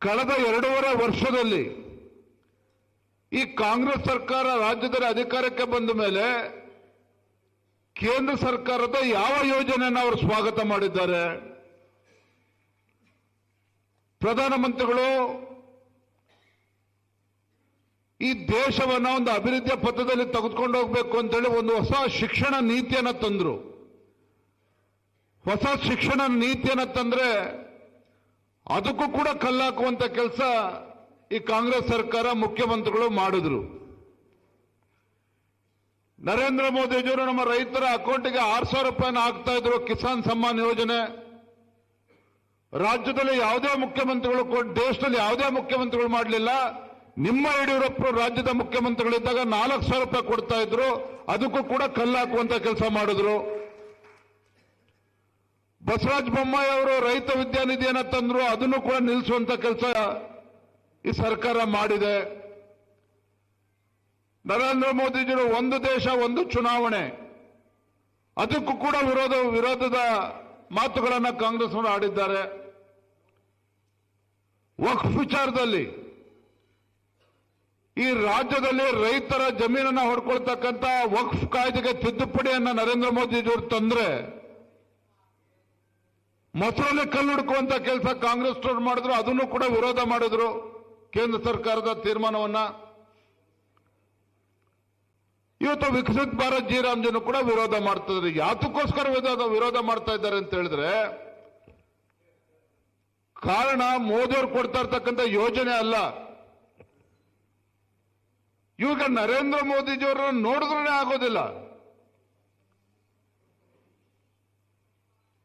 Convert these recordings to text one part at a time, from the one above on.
ಕಳೆದ 2.5 ವರ್ಷದಲ್ಲಿ ಈ ಕಾಂಗ್ರೆಸ್ ಸರ್ಕಾರ ರಾಜ್ಯದಲ್ಲಿ ಅಧಿಕಾರಕ್ಕೆ ಬಂದ ಮೇಲೆ ಕೇಂದ್ರ ಸರ್ಕಾರದ ಯಾವ ಯೋಜನೆಯನ್ನು ಅವರು ಸ್ವಾಗತ ಮಾಡಿದ್ದಾರೆ? ಪ್ರಧಾನಮಂತ್ರಿಗಳು ಈ ದೇಶವನ್ನು ಒಂದು ಅಭಿವೃದ್ಧಿಯ ಪಥದಲ್ಲಿ ತೆಗೆದುಕೊಂಡು ಹೋಗಬೇಕು ಅಂತೇಳಿ ಒಂದು ಹೊಸ ಶಿಕ್ಷಣ ನೀತಿಯನ್ನು ತಂದರು. ಹೊಸ ಶಿಕ್ಷಣ ನೀತಿಯನ್ನು ತಂದ್ರೆ ಅದಕ್ಕೂ ಕೂಡ ಕಲ್ಲಾಕುವಂತ ಕೆಲಸ ಈ ಕಾಂಗ್ರೆಸ್ ಸರ್ಕಾರ ಮುಖ್ಯಮಂತ್ರಿಗಳು ಮಾಡಿದ್ರು. ನರೇಂದ್ರ ಮೋದಿಜಿಯವರು ನಮ್ಮ ರೈತರ ಅಕೌಂಟ್ಗೆ 6,000 ರೂಪಾಯಿನ ಹಾಕ್ತಾ ಇದ್ರು ಕಿಸಾನ್ ಸಮ್ಮಾನ್ ಯೋಜನೆ. ರಾಜ್ಯದಲ್ಲಿ ಯಾವುದೇ ಮುಖ್ಯಮಂತ್ರಿಗಳು, ದೇಶದಲ್ಲಿ ಯಾವುದೇ ಮುಖ್ಯಮಂತ್ರಿಗಳು ಮಾಡಲಿಲ್ಲ. ನಿಮ್ಮ ಯಡಿಯೂರಪ್ಪರು ರಾಜ್ಯದ ಮುಖ್ಯಮಂತ್ರಿಗಳಿದ್ದಾಗ 4,000 ರೂಪಾಯಿ ಕೊಡ್ತಾ ಇದ್ರು, ಅದಕ್ಕೂ ಕೂಡ ಕಲ್ಲಾಕುವಂತ ಕೆಲಸ ಮಾಡಿದ್ರು. ಬಸವರಾಜ ಬೊಮ್ಮಾಯಿ ಅವರು ರೈತ ವಿದ್ಯಾನಿಧಿಯನ್ನು ತಂದ್ರು, ಅದನ್ನು ಕೂಡ ನಿಲ್ಲಿಸುವಂತ ಕೆಲಸ ಈ ಸರ್ಕಾರ ಮಾಡಿದೆ. ನರೇಂದ್ರ ಮೋದಿಜಿಯವರು ಒಂದು ದೇಶ ಒಂದು ಚುನಾವಣೆ, ಅದಕ್ಕೂ ಕೂಡ ವಿರೋಧದ ಮಾತುಗಳನ್ನು ಕಾಂಗ್ರೆಸ್ನವರು ಆಡಿದ್ದಾರೆ. ವಕ್ಫ್ ವಿಚಾರದಲ್ಲಿ ಈ ರಾಜ್ಯದಲ್ಲಿ ರೈತರ ಜಮೀನನ್ನು ಹೊಡ್ಕೊಳ್ತಕ್ಕಂಥ ವಕ್ಫ್ ಕಾಯ್ದೆಗೆ ತಿದ್ದುಪಡಿಯನ್ನು ನರೇಂದ್ರ ಮೋದಿಜಿಯವರು ತಂದ್ರೆ ಮೊಸರಲ್ಲಿ ಕಲ್ಲು ಹುಡುಕುವಂತ ಕೆಲಸ ಕಾಂಗ್ರೆಸ್ನವರು ಮಾಡಿದ್ರು, ಅದನ್ನು ಕೂಡ ವಿರೋಧ ಮಾಡಿದ್ರು ಕೇಂದ್ರ ಸರ್ಕಾರದ ತೀರ್ಮಾನವನ್ನ. ಇವತ್ತು ವಿಕಸಿತ್ ಭಾರತ್ ಜಿ ರಾಮ್ಜಿನೂ ಕೂಡ ವಿರೋಧ ಮಾಡ್ತಿದ್ರು. ಯಾತಕ್ಕೋಸ್ಕರ ವಿರೋಧ ಮಾಡ್ತಾ ಇದ್ದಾರೆ ಅಂತ ಹೇಳಿದ್ರೆ, ಕಾರಣ ಮೋದಿಯವರು ಕೊಡ್ತಾ ಇರ್ತಕ್ಕಂಥ ಯೋಜನೆ ಅಲ್ಲ. ಇವಾಗ ನರೇಂದ್ರ ಮೋದಿಜಿಯವರನ್ನು ನೋಡಿದ್ರೆ ಆಗೋದಿಲ್ಲ.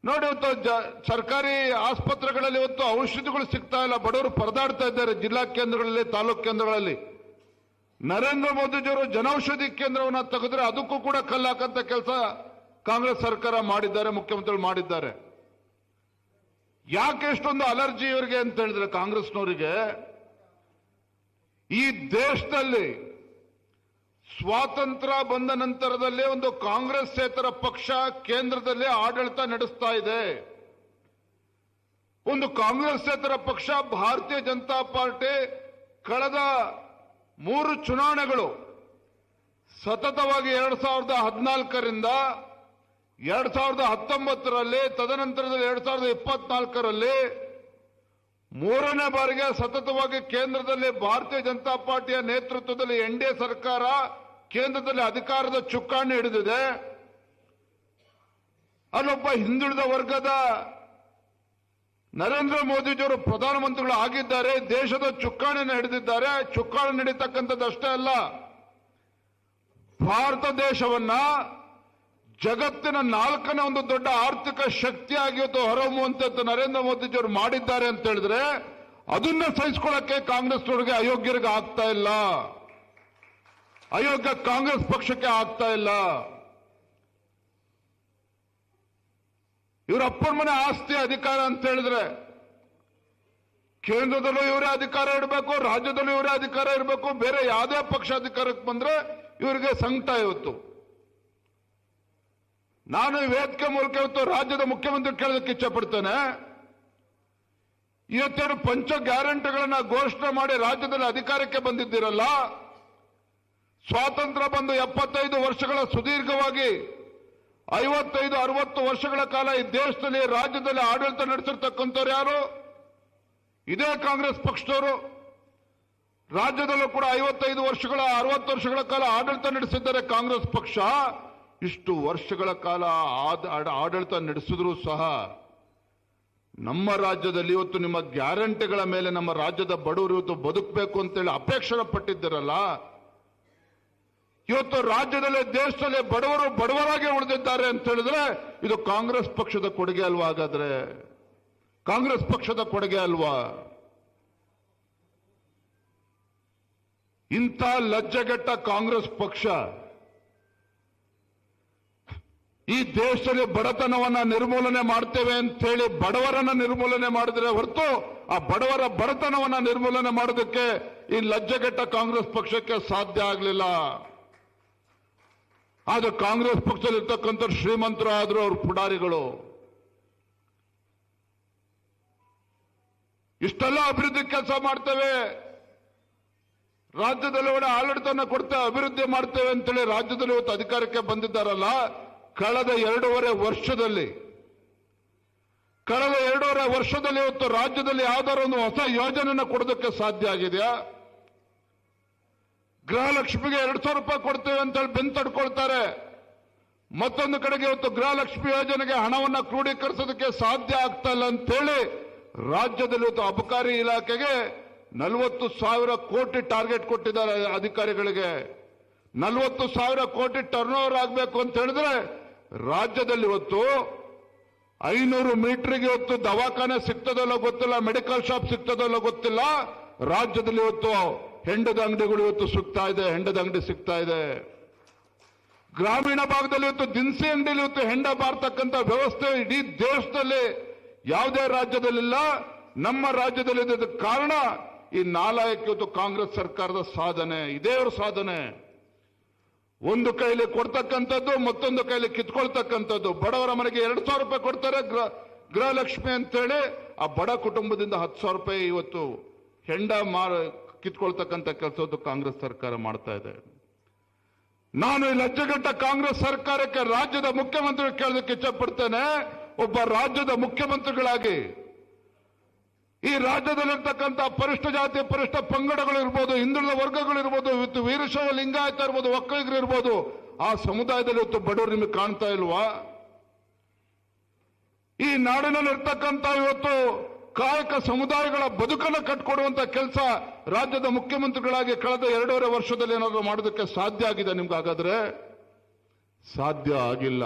ನೋಡಿ, ಇವತ್ತು ಸರ್ಕಾರಿ ಆಸ್ಪತ್ರೆಗಳಲ್ಲಿ ಇವತ್ತು ಔಷಧಿಗಳು ಸಿಗ್ತಾ ಇಲ್ಲ, ಬಡವರು ಪರದಾಡ್ತಾ ಇದ್ದಾರೆ ಜಿಲ್ಲಾ ಕೇಂದ್ರಗಳಲ್ಲಿ, ತಾಲೂಕು ಕೇಂದ್ರಗಳಲ್ಲಿ. ನರೇಂದ್ರ ಮೋದಿಜಿಯವರು ಜನೌಷಧಿ ಕೇಂದ್ರವನ್ನು ತೆಗೆದ್ರೆ ಅದಕ್ಕೂ ಕೂಡ ಕಲ್ಲಾಕಂತ ಕೆಲಸ ಕಾಂಗ್ರೆಸ್ ಸರ್ಕಾರ ಮಾಡಿದ್ದಾರೆ, ಮುಖ್ಯಮಂತ್ರಿಗಳು ಮಾಡಿದ್ದಾರೆ. ಯಾಕೆ ಎಷ್ಟೊಂದು ಅಲರ್ಜಿ ಇವರಿಗೆ ಅಂತ ಹೇಳಿದ್ರೆ, ಕಾಂಗ್ರೆಸ್ನವರಿಗೆ ಈ ದೇಶದಲ್ಲಿ ಸ್ವಾತಂತ್ರ್ಯ ಬಂದ ನಂತರದಲ್ಲಿ ಒಂದು ಕಾಂಗ್ರೆಸ್ಸೇತರ ಪಕ್ಷ ಕೇಂದ್ರದಲ್ಲಿ ಆಡಳಿತ ನಡೆಸ್ತಾ ಇದೆ. ಒಂದು ಕಾಂಗ್ರೆಸ್ಸೇತರ ಪಕ್ಷ ಭಾರತೀಯ ಜನತಾ ಪಾರ್ಟಿ ಕಳೆದ 3 ಚುನಾವಣೆಗಳು ಸತತವಾಗಿ 2014ರಿಂದ 2019ರಲ್ಲಿ, ತದನಂತರದಲ್ಲಿ 2024ರಲ್ಲಿ 3ನೇ ಬಾರಿಗೆ ಸತತವಾಗಿ ಕೇಂದ್ರದಲ್ಲಿ ಭಾರತೀಯ ಜನತಾ ಪಾರ್ಟಿಯ ನೇತೃತ್ವದಲ್ಲಿ ಎನ್ಡಿಎ ಸರ್ಕಾರ ಕೇಂದ್ರದಲ್ಲಿ ಅಧಿಕಾರದ ಚುಕ್ಕಾಣಿ ಹಿಡಿದಿದೆ. ಅಲ್ಲೊಬ್ಬ ಹಿಂದುಳಿದ ವರ್ಗದ ನರೇಂದ್ರ ಮೋದಿಜಿಯವರು ಪ್ರಧಾನಮಂತ್ರಿಗಳು ಆಗಿದ್ದಾರೆ, ದೇಶದ ಚುಕ್ಕಾಣಿಯನ್ನು ಹಿಡಿದಿದ್ದಾರೆ. ಚುಕ್ಕಾಣಿ ಹಿಡಿತಕ್ಕಂಥದ್ದಷ್ಟೇ ಅಲ್ಲ, ಭಾರತ ದೇಶವನ್ನ ಜಗತ್ತಿನ 4ನೇ ಒಂದು ದೊಡ್ಡ ಆರ್ಥಿಕ ಶಕ್ತಿಯಾಗಿ ಹೊರಹೊಮ್ಮುವಂತದ್ದು ನರೇಂದ್ರ ಮೋದಿಜಿಯವರು ಮಾಡಿದ್ದಾರೆ ಅಂತ ಹೇಳಿದ್ರೆ, ಅದನ್ನ ಸಹಿಸಿಕೊಳ್ಳಕ್ಕೆ ಕಾಂಗ್ರೆಸ್ನವರಿಗೆ ಅಯೋಗ್ಯರಿಗೆ ಆಗ್ತಾ ಇಲ್ಲ, ಅಯೋಗ್ಯ ಕಾಂಗ್ರೆಸ್ ಪಕ್ಷಕ್ಕೆ ಆಗ್ತಾ ಇಲ್ಲ. ಇವರ ಅಪ್ಪನ ಮನೆ ಆಸ್ತಿ ಅಧಿಕಾರ ಅಂತ ಹೇಳಿದ್ರೆ, ಕೇಂದ್ರದಲ್ಲೂ ಇವರೇ ಅಧಿಕಾರ ಇರಬೇಕು, ರಾಜ್ಯದಲ್ಲೂ ಇವರೇ ಅಧಿಕಾರ ಇರಬೇಕು. ಬೇರೆ ಯಾವುದೇ ಪಕ್ಷ ಅಧಿಕಾರಕ್ಕೆ ಬಂದ್ರೆ ಇವರಿಗೆ ಸಂಕಟ. ಇವತ್ತು ನಾನು ಈ ವೇದಿಕೆ ಮೂಲಕ ಇವತ್ತು ರಾಜ್ಯದ ಮುಖ್ಯಮಂತ್ರಿ ಕೇಳೋದಕ್ಕೆ ಇಚ್ಛೆ ಪಡ್ತೇನೆ. ಇವತ್ತೇನು ಪಂಚ ಗ್ಯಾರಂಟಿಗಳನ್ನ ಘೋಷಣೆ ಮಾಡಿ ರಾಜ್ಯದಲ್ಲಿ ಅಧಿಕಾರಕ್ಕೆ ಬಂದಿದ್ದೀರಲ್ಲ, ಸ್ವಾತಂತ್ರ್ಯ ಬಂದು 75 ವರ್ಷಗಳ ಸುದೀರ್ಘವಾಗಿ 55-60 ವರ್ಷಗಳ ಕಾಲ ಈ ದೇಶದಲ್ಲಿ ರಾಜ್ಯದಲ್ಲಿ ಆಡಳಿತ ನಡೆಸಿರ್ತಕ್ಕಂಥವ್ರು ಯಾರು? ಇದೇ ಕಾಂಗ್ರೆಸ್ ಪಕ್ಷದವರು. ರಾಜ್ಯದಲ್ಲೂ ಕೂಡ 55 ವರ್ಷಗಳ 60 ವರ್ಷಗಳ ಕಾಲ ಆಡಳಿತ ನಡೆಸಿದ್ದಾರೆ ಕಾಂಗ್ರೆಸ್ ಪಕ್ಷ. ಇಷ್ಟು ವರ್ಷಗಳ ಕಾಲ ಆಡಳಿತ ನಡೆಸಿದ್ರೂ ಸಹ ನಮ್ಮ ರಾಜ್ಯದಲ್ಲಿ ಇವತ್ತು ನಿಮ್ಮ ಗ್ಯಾರಂಟಿಗಳ ಮೇಲೆ ನಮ್ಮ ರಾಜ್ಯದ ಬಡವರು ಇವತ್ತು ಬದುಕಬೇಕು ಅಂತೇಳಿ ಅಪೇಕ್ಷೆ ಪಟ್ಟಿದ್ದೀರಲ್ಲ, ಇವತ್ತು ರಾಜ್ಯದಲ್ಲಿ ದೇಶದಲ್ಲಿ ಬಡವರು ಬಡವರಾಗಿ ಉಳಿದಿದ್ದಾರೆ ಅಂತ ಹೇಳಿದ್ರೆ ಇದು ಕಾಂಗ್ರೆಸ್ ಪಕ್ಷದ ಕೊಡುಗೆ ಅಲ್ವಾ? ಹಾಗಾದ್ರೆ ಕಾಂಗ್ರೆಸ್ ಪಕ್ಷದ ಕೊಡುಗೆ ಅಲ್ವಾ? ಇಂಥ ಲಜ್ಜೆಗೆಟ್ಟ ಕಾಂಗ್ರೆಸ್ ಪಕ್ಷ ಈ ದೇಶದಲ್ಲಿ ಬಡತನವನ್ನ ನಿರ್ಮೂಲನೆ ಮಾಡ್ತೇವೆ ಅಂತ ಹೇಳಿ ಬಡವರನ್ನ ನಿರ್ಮೂಲನೆ ಮಾಡಿದ್ರೆ ಹೊರತು ಆ ಬಡವರ ಬಡತನವನ್ನ ನಿರ್ಮೂಲನೆ ಮಾಡೋದಕ್ಕೆ ಈ ಲಜ್ಜೆಗೆಟ್ಟ ಕಾಂಗ್ರೆಸ್ ಪಕ್ಷಕ್ಕೆ ಸಾಧ್ಯ ಆಗಲಿಲ್ಲ. ಆದ್ರೆ ಕಾಂಗ್ರೆಸ್ ಪಕ್ಷದಲ್ಲಿ ಇರ್ತಕ್ಕಂಥ ಶ್ರೀಮಂತರು ಆದ್ರೂ ಅವ್ರ ಪುಡಾರಿಗಳು. ಇಷ್ಟೆಲ್ಲ ಅಭಿವೃದ್ಧಿ ಕೆಲಸ ಮಾಡ್ತೇವೆ, ರಾಜ್ಯದಲ್ಲಿ ಒಳ್ಳೆ ಆಡಳಿತವನ್ನು ಕೊಡ್ತೇವೆ, ಅಭಿವೃದ್ಧಿ ಮಾಡ್ತೇವೆ ಅಂತೇಳಿ ರಾಜ್ಯದಲ್ಲಿ ಇವತ್ತು ಅಧಿಕಾರಕ್ಕೆ ಬಂದಿದ್ದಾರಲ್ಲ, ಕಳೆದ 2.5 ವರ್ಷದಲ್ಲಿ ಇವತ್ತು ರಾಜ್ಯದಲ್ಲಿ ಯಾವ್ದಾದ್ರು ಒಂದು ಹೊಸ ಯೋಜನೆಯನ್ನು ಕೊಡೋದಕ್ಕೆ ಸಾಧ್ಯ ಆಗಿದೆಯಾ? ಗೃಹಲಕ್ಷ್ಮಿಗೆ 2,000 ರೂಪಾಯಿ ಕೊಡ್ತೇವೆ ಅಂತೇಳಿ ಬೆನ್ನು ತಡ್ಕೊಳ್ತಾರೆ. ಮತ್ತೊಂದು ಕಡೆಗೆ ಇವತ್ತು ಗೃಹಲಕ್ಷ್ಮಿ ಯೋಜನೆಗೆ ಹಣವನ್ನು ಕ್ರೋಢೀಕರಿಸೋದಕ್ಕೆ ಸಾಧ್ಯ ಆಗ್ತಾ ಇಲ್ಲ ಅಂತೇಳಿ ರಾಜ್ಯದಲ್ಲಿ ಇವತ್ತು ಅಬಕಾರಿ ಇಲಾಖೆಗೆ 40,000 ಕೋಟಿ ಟಾರ್ಗೆಟ್ ಕೊಟ್ಟಿದ್ದಾರೆ ಅಧಿಕಾರಿಗಳಿಗೆ. 40,000 ಕೋಟಿ ಟರ್ನ್ ಓವರ್ ಆಗಬೇಕು ಅಂತ ಹೇಳಿದ್ರೆ ರಾಜ್ಯದಲ್ಲಿ ಇವತ್ತು 500 ಮೀಟರ್ಗೆ ಇವತ್ತು ದವಾಖಾನೆ ಸಿಗ್ತದಲ್ಲ ಗೊತ್ತಿಲ್ಲ, ಮೆಡಿಕಲ್ ಶಾಪ್ ಸಿಗ್ತದಲ್ಲ ಗೊತ್ತಿಲ್ಲ. ರಾಜ್ಯದಲ್ಲಿ ಇವತ್ತು ಹೆಂಡದ ಅಂಗಡಿಗಳು ಇವತ್ತು ಹೆಂಡದ ಅಂಗಡಿ ಸಿಗ್ತಾ ಇದೆ. ಗ್ರಾಮೀಣ ಭಾಗದಲ್ಲಿ ಇವತ್ತು ದಿನಸಿ ಅಂಗಡಿಯಲ್ಲಿ ಇವತ್ತು ಹೆಂಡ ಬಾರ್ತಕ್ಕಂಥ ವ್ಯವಸ್ಥೆ ಇಡೀ ದೇಶದಲ್ಲಿ ಯಾವುದೇ ರಾಜ್ಯದಲ್ಲಿಲ್ಲ, ನಮ್ಮ ರಾಜ್ಯದಲ್ಲಿ ಇದಕ್ಕೆ ಕಾರಣ ಈ ನಾಲಾಯಕ ಇವತ್ತು ಕಾಂಗ್ರೆಸ್ ಸರ್ಕಾರದ ಸಾಧನೆ. ಇದೇ ಅವರ ಸಾಧನೆ. ಒಂದು ಕೈಲಿ ಕೊಡ್ತಕ್ಕಂಥದ್ದು, ಮತ್ತೊಂದು ಕೈಲಿ ಕಿತ್ಕೊಳ್ತಕ್ಕಂಥದ್ದು. ಬಡವರ ಮನೆಗೆ 2,000 ರೂಪಾಯಿ ಕೊಡ್ತಾರೆ ಗೃಹಲಕ್ಷ್ಮಿ ಅಂತೇಳಿ, ಆ ಬಡ ಕುಟುಂಬದಿಂದ 10,000 ರೂಪಾಯಿ ಇವತ್ತು ಹೆಂಡ ಕಿತ್ಕೊಳ್ತಕ್ಕಂಥ ಕೆಲಸದ್ದು ಕಾಂಗ್ರೆಸ್ ಸರ್ಕಾರ ಮಾಡ್ತಾ ಇದೆ. ನಾನು ಈ ಲಜ್ಜೆಗೆಟ್ಟ ಕಾಂಗ್ರೆಸ್ ಸರ್ಕಾರಕ್ಕೆ ರಾಜ್ಯದ ಮುಖ್ಯಮಂತ್ರಿ ಕೇಳೋದಕ್ಕೆ ಇಚ್ಛಪಡ್ತೇನೆ. ಒಬ್ಬ ರಾಜ್ಯದ ಮುಖ್ಯಮಂತ್ರಿಗಳಾಗಿ ಈ ರಾಜ್ಯದಲ್ಲಿರ್ತಕ್ಕಂಥ ಪರಿಷ್ಠ ಜಾತಿ ಪರಿಷ್ಠ ಪಂಗಡಗಳಿರ್ಬೋದು, ಹಿಂದುಳಿದ ವರ್ಗಗಳಿರ್ಬೋದು, ಇವತ್ತು ವೀರಶೈವ ಲಿಂಗಾಯತ ಇರ್ಬೋದು, ಒಕ್ಕಲಿಗರು ಇರ್ಬೋದು, ಆ ಸಮುದಾಯದಲ್ಲಿ ಇವತ್ತು ಬಡವರು ನಿಮಗೆ ಕಾಣ್ತಾ ಇಲ್ವಾ? ಈ ನಾಡಿನಲ್ಲಿರ್ತಕ್ಕಂಥ ಇವತ್ತು ಕಾಯಕ ಸಮುದಾಯಗಳ ಬದುಕನ್ನು ಕಟ್ಕೊಡುವಂತ ಕೆಲಸ ರಾಜ್ಯದ ಮುಖ್ಯಮಂತ್ರಿಗಳಾಗಿ ಕಳೆದ 2.5 ವರ್ಷದಲ್ಲಿ ಏನಾದರೂ ಮಾಡೋದಕ್ಕೆ ಸಾಧ್ಯ ಆಗಿದೆ ನಿಮ್ಗಾಗಾದ್ರೆ? ಸಾಧ್ಯ ಆಗಿಲ್ಲ.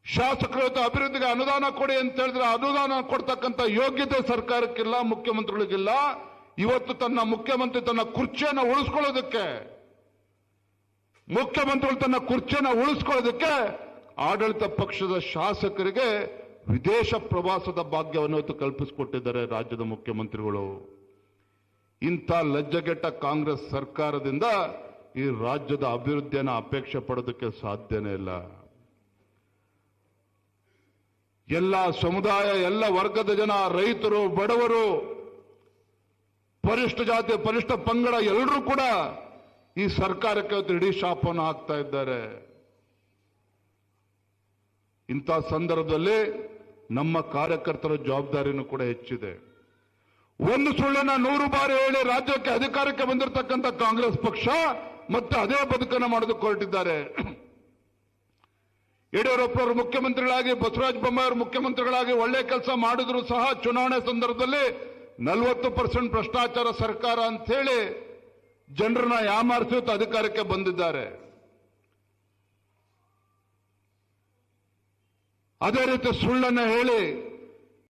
ಶಾಸಕರು ಇವತ್ತು ಅಭಿವೃದ್ಧಿಗೆ ಅನುದಾನ ಕೊಡಿ ಅಂತ ಹೇಳಿದ್ರೆ ಅನುದಾನ ಕೊಡ್ತಕ್ಕಂಥ ಯೋಗ್ಯತೆ ಸರ್ಕಾರಕ್ಕಿಲ್ಲ, ಮುಖ್ಯಮಂತ್ರಿಗಳಿಗಿಲ್ಲ. ಇವತ್ತು ಮುಖ್ಯಮಂತ್ರಿ ತನ್ನ ಕುರ್ಚಿಯನ್ನು ಉಳಿಸ್ಕೊಳ್ಳೋದಕ್ಕೆ ಆಡಳಿತ ಪಕ್ಷದ ಶಾಸಕರಿಗೆ ವಿದೇಶ ಪ್ರವಾಸದ ಭಾಗ್ಯವನ್ನು ಇವತ್ತು ಕಲ್ಪಿಸಿಕೊಟ್ಟಿದ್ದಾರೆ ರಾಜ್ಯದ ಮುಖ್ಯಮಂತ್ರಿಗಳು. ಇಂಥ ಲಜ್ಜೆಗೆಟ್ಟ ಕಾಂಗ್ರೆಸ್ ಸರ್ಕಾರದಿಂದ ಈ ರಾಜ್ಯದ ಅಭಿವೃದ್ಧಿಯನ್ನು ಅಪೇಕ್ಷೆ ಪಡೋದಕ್ಕೆ ಸಾಧ್ಯನೇ ಇಲ್ಲ. ಎಲ್ಲ ಸಮುದಾಯ, ಎಲ್ಲ ವರ್ಗದ ಜನ, ರೈತರು, ಬಡವರು, ಪರಿಷ್ಠ ಜಾತಿ ಪರಿಷ್ಠ ಪಂಗಡ ಎಲ್ಲರೂ ಕೂಡ ಈ ಸರ್ಕಾರಕ್ಕೆ ಇವತ್ತು ಇಡೀ ಶಾಪವನ್ನು ಹಾಕ್ತಾ ಇದ್ದಾರೆ. ಇಂಥ ಸಂದರ್ಭದಲ್ಲಿ ನಮ್ಮ ಕಾರ್ಯಕರ್ತರ ಜವಾಬ್ದಾರಿನೂ ಕೂಡ ಹೆಚ್ಚಿದೆ. ಒಂದು ಸುಳ್ಳನ್ನ 100 ಬಾರಿ ಹೇಳಿ ರಾಜ್ಯಕ್ಕೆ ಅಧಿಕಾರಕ್ಕೆ ಬಂದಿರತಕ್ಕಂಥ ಕಾಂಗ್ರೆಸ್ ಪಕ್ಷ ಮತ್ತೆ ಅದೇ ಬದುಕನ್ನು ಮಾಡೋದಕ್ಕೆ ಹೊರಟಿದ್ದಾರೆ. ಯಡಿಯೂರಪ್ಪನವರು ಮುಖ್ಯಮಂತ್ರಿಗಳಾಗಿ, ಬಸವರಾಜ ಬೊಮ್ಮಾಯಿ ಮುಖ್ಯಮಂತ್ರಿಗಳಾಗಿ ಒಳ್ಳೆ ಕೆಲಸ ಮಾಡಿದ್ರು ಸಹ ಚುನಾವಣೆ ಸಂದರ್ಭದಲ್ಲಿ 40% ಭ್ರಷ್ಟಾಚಾರ ಸರ್ಕಾರ ಅಂತ ಹೇಳಿ ಜನರನ್ನ ಯಾಮಾರಿಸಿ ಅಧಿಕಾರಕ್ಕೆ ಬಂದಿದ್ದಾರೆ. ಅದೇ ರೀತಿ ಸುಳ್ಳನ್ನು ಹೇಳಿ